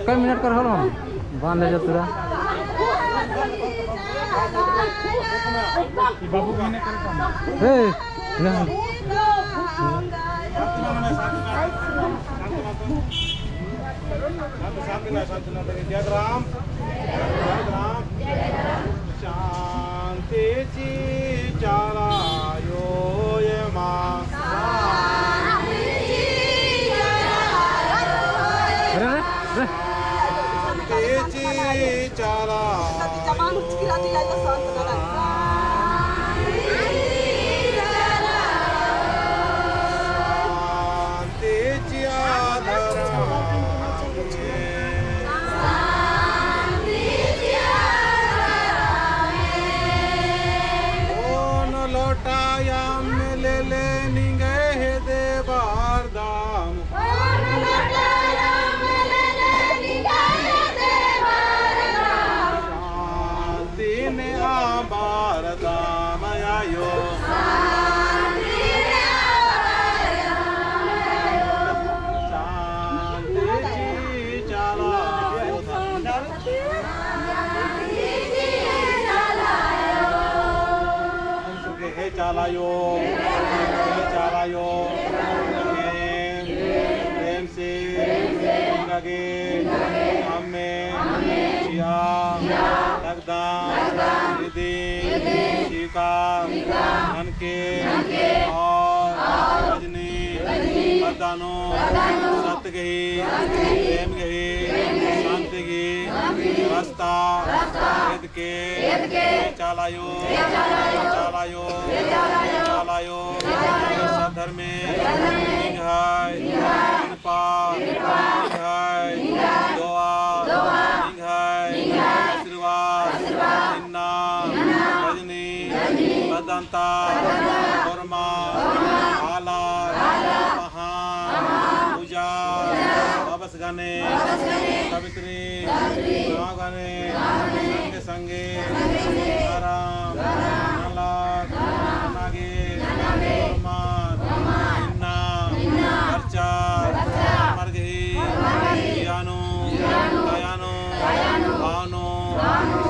कई मिनट कर हल बांध ले तुरा शांति चारायो ये माँ चारा लोटायाम ले ले निगे हे दे बार दाम दिन आबार दाम आयो चालायो प्रेम से लगे हमें जिया लगदा यदि शिका मन के और रजनी मर्दानो सत्य गही प्रेम गही शांति गही रास्ता वेद के चालायो धर्म आशीर्वाद रजनी बदंता वर्मा आला पूजा वापस गाने कवित्री गाने संगे आराम नालाक नागे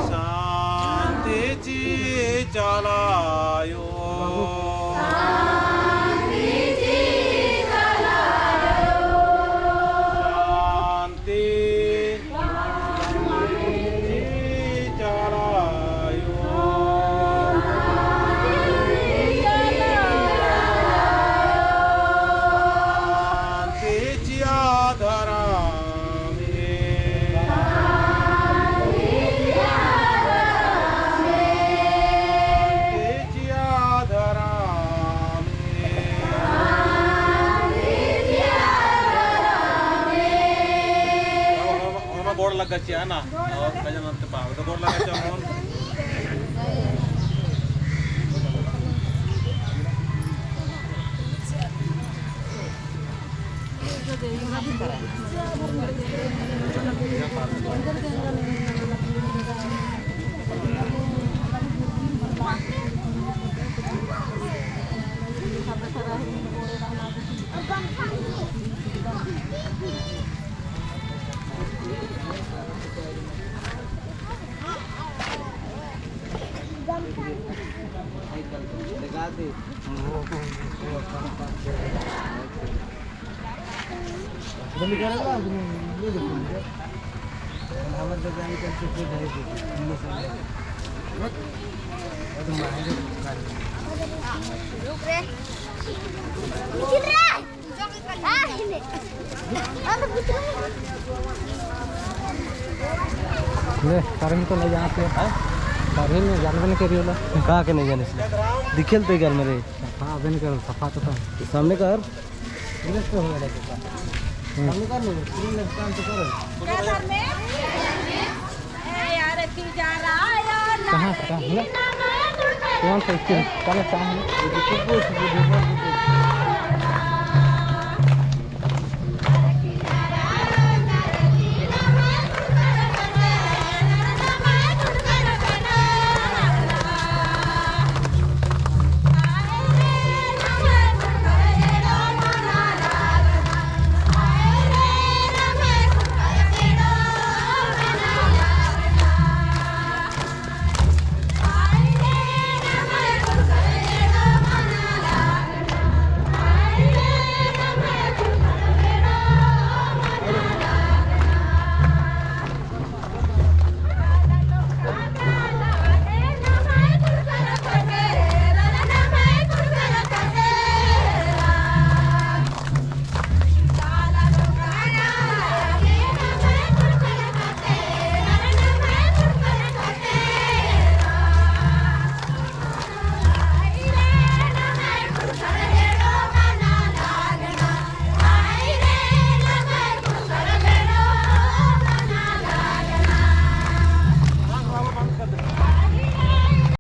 शांति चलायो शांति चलायो लागायची आहे ना त्याच्यानंतर पावडं गोड लागायचं म्हणून ले कारण तो नहीं जाना चाहिए कारण में जानवर नहीं करियो ला कहाँ के नहीं जाने से दिखेल तो घर मेरे हाँ अबे नहीं करो सफा तो था सामने का घर गिरफ्त हो गया सामने कर लो काम तो करो कहाँ कहाँ कौन सा स्कूल कहाँ है